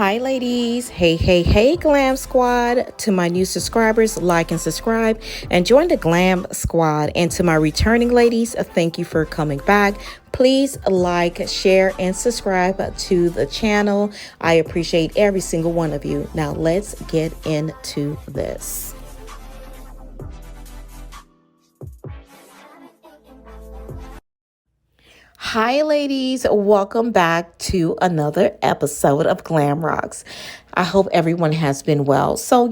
Hi, ladies. Hey, Glam Squad. To my new subscribers, like and subscribe and join the Glam Squad. And to my returning ladies, thank you for coming back. Please like, share, and subscribe to the channel. I appreciate every single one of you. Now, let's get into this. Hi, ladies. Welcome back to another episode of Glam Rocks. I hope everyone has been well. So,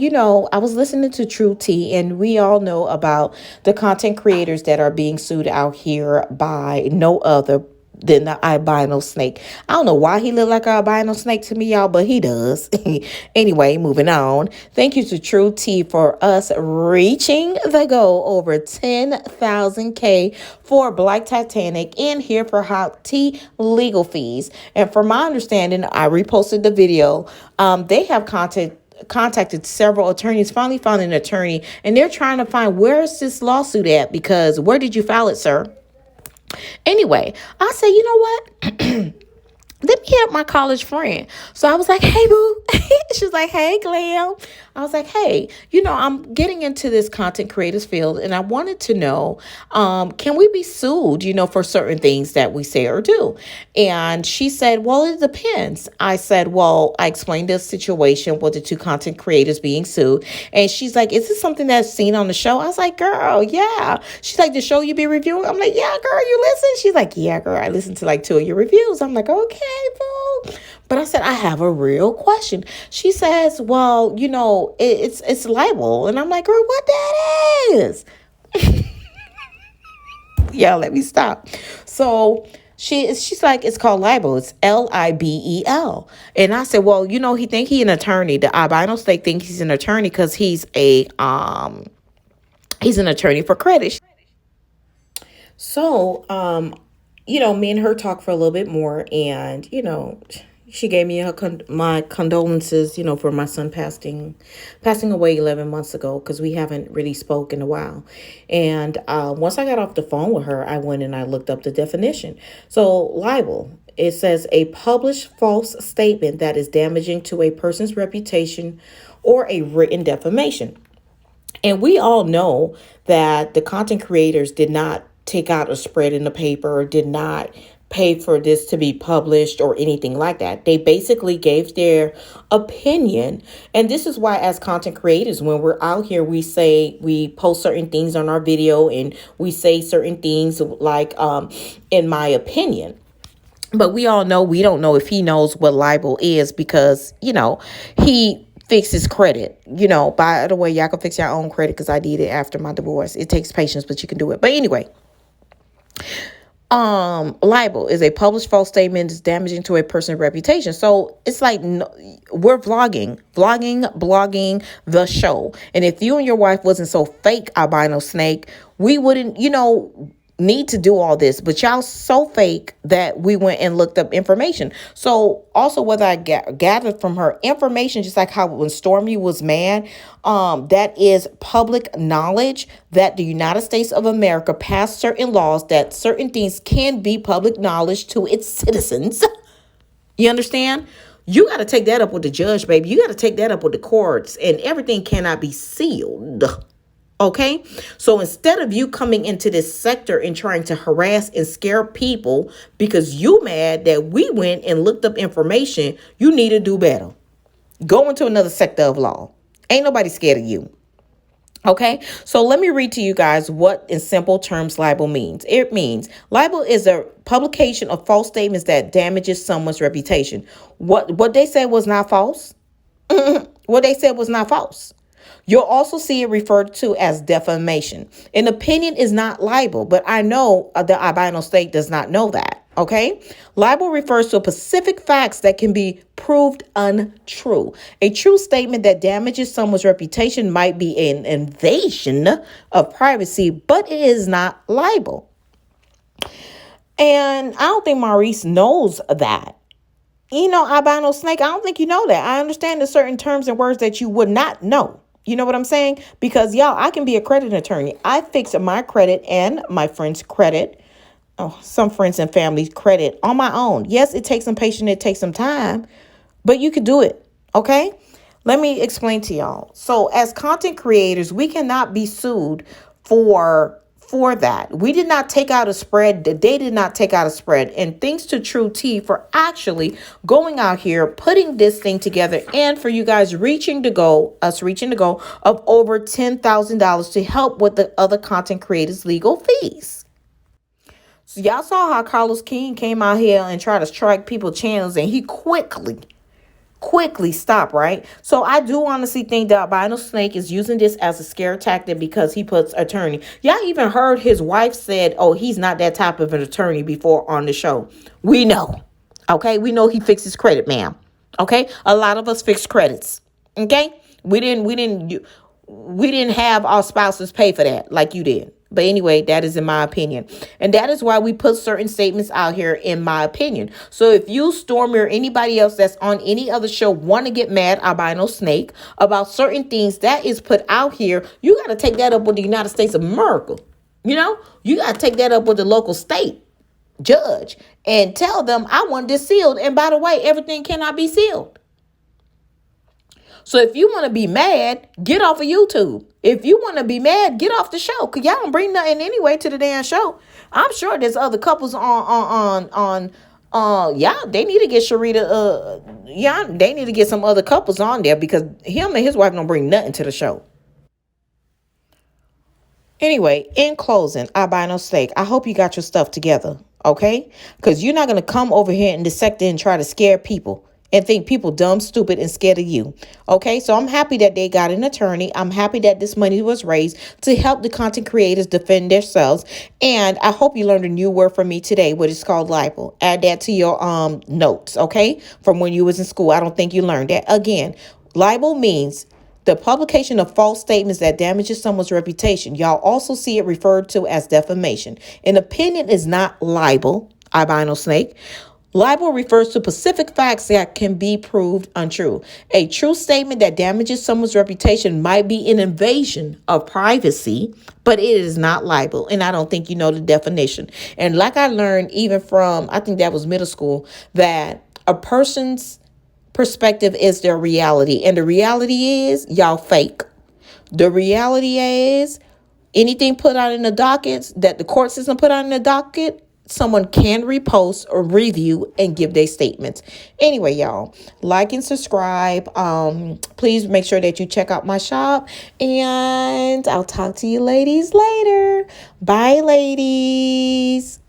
I was listening to True Tea, and we all know about the content creators that are being sued out here by no other than the albino snake. I don't know why he looked like an albino snake to me, y'all, but he does. Anyway, moving on. Thank you to True Tea for us reaching the goal over 10,000K for Black Titanic and here for Hot Tea legal fees. And from my understanding, I reposted the video. They have contacted several attorneys, finally found an attorney, and they're trying to find where's this lawsuit at, because where did you file it, sir? Anyway, I said, you know what? Let me hit up my college friend. So I was like, hey, boo. She's like, hey, Glam. I was like, hey, I'm getting into this content creators field, and I wanted to know, can we be sued, for certain things that we say or do? And she said, well, it depends. I said, well, I explained the situation with the two content creators being sued. And she's like, is this something that's seen on the show? I was like, girl, yeah. She's like, the show you be reviewing? I'm like, yeah, girl, you listen? She's like, yeah, girl, I listened to like 2 of your reviews. I'm like, okay, boo. But I said, I have a real question. She says, well, it's libel. And I'm like, girl, what that is? Yeah, let me stop. So she's like, it's called libel. It's libel. And I said, well, he think he an attorney. The albino snake think he's an attorney because he's an attorney for credit. So, me and her talked for a little bit more, and, she gave me my condolences, for my son passing away 11 months ago, because we haven't really spoken in a while. And once I got off the phone with her, I went and I looked up the definition. So libel, it says a published false statement that is damaging to a person's reputation or a written defamation. And we all know that the content creators did not take out a spread in the paper, or did not pay for this to be published or anything like that. They basically gave their opinion. And this is why, as content creators, when we're out here, we post certain things on our video, and we say certain things like, in my opinion. But we all know, we don't know if he knows what libel is, because, he fix his credit. By the way, y'all can fix your own credit, because I did it after my divorce. It takes patience, but you can do it. But anyway, libel is a published false statement that's damaging to a person's reputation. So it's like, we're blogging the show. And if you and your wife wasn't so fake, albino snake, we wouldn't, need to do all this. But y'all so fake that we went and looked up information. So also, whether I gathered from her information, just like how when Stormy was mad, that is public knowledge that the United States of America passed certain laws that certain things can be public knowledge to its citizens. You understand? You got to take that up with the judge, baby. You got to take that up with the courts, and everything cannot be sealed. Okay, so instead of you coming into this sector and trying to harass and scare people because you mad that we went and looked up information, you need to do better. Go into another sector of law. Ain't nobody scared of you. Okay, so let me read to you guys what, in simple terms, libel means. It means libel is a publication of false statements that damages someone's reputation. What they said was not false. What they said was not false. You'll also see it referred to as defamation. An opinion is not libel, but I know the albino state does not know that. Okay, libel refers to specific facts that can be proved untrue. A true statement that damages someone's reputation might be an invasion of privacy, but it is not libel. And I don't think Maurice knows that. Albino snake, I don't think you know that. I understand the certain terms and words that you would not know. You know what I'm saying? Because, y'all, I can be a credit attorney. I fix my credit and my friend's credit, some friends and family's credit on my own. Yes, it takes some patience. It takes some time, but you can do it. Okay? Let me explain to y'all. So as content creators, we cannot be sued for that. We did not take out a spread. They did not take out a spread. And thanks to True T for actually going out here, putting this thing together, and for you guys reaching the goal of over $10,000 to help with the other content creators' legal fees. So y'all saw how Carlos King came out here and tried to strike people's channels, and he quickly stop, right? So I do honestly think that Albino Snake is using this as a scare tactic because he puts attorney. Y'all even heard his wife said, oh, he's not that type of an attorney before on the show. We know. Okay? We know he fixes credit, ma'am. Okay? A lot of us fix credits. Okay? We didn't have our spouses pay for that like you did. But anyway, that is in my opinion. And that is why we put certain statements out here in my opinion. So if you, Stormy, or anybody else that's on any other show want to get mad, Albino Snake, about certain things that is put out here, you got to take that up with the United States of America. You know, you got to take that up with the local state judge and tell them, I want this sealed. And by the way, everything cannot be sealed. So if you want to be mad, get off of YouTube. If you want to be mad, get off the show. Because y'all don't bring nothing anyway to the damn show. I'm sure there's other couples they need to get Sharita, they need to get some other couples on there because him and his wife don't bring nothing to the show. Anyway, in closing, Albino Steak, I hope you got your stuff together, okay? Because you're not going to come over here and dissect it and try to scare people and think people dumb, stupid, and scared of you. Okay, so I'm happy that they got an attorney. I'm happy that this money was raised to help the content creators defend themselves. And I hope you learned a new word from me today, what is called libel. Add that to your notes, okay, from when you was in school. I don't think you learned that. Again, libel means the publication of false statements that damages someone's reputation. Y'all also see it referred to as defamation. An opinion is not libel, Albino Snake. Libel refers to specific facts that can be proved untrue. A true statement that damages someone's reputation might be an invasion of privacy, but it is not libel. And I don't think you know the definition. And like I learned even from, I think that was middle school, that a person's perspective is their reality. And the reality is y'all fake. The reality is anything put out in the dockets that the court system put out in the docket, someone can repost or review and give their statements. Anyway, y'all, like and subscribe. Please make sure that you check out my shop, and I'll talk to you ladies later. Bye, ladies.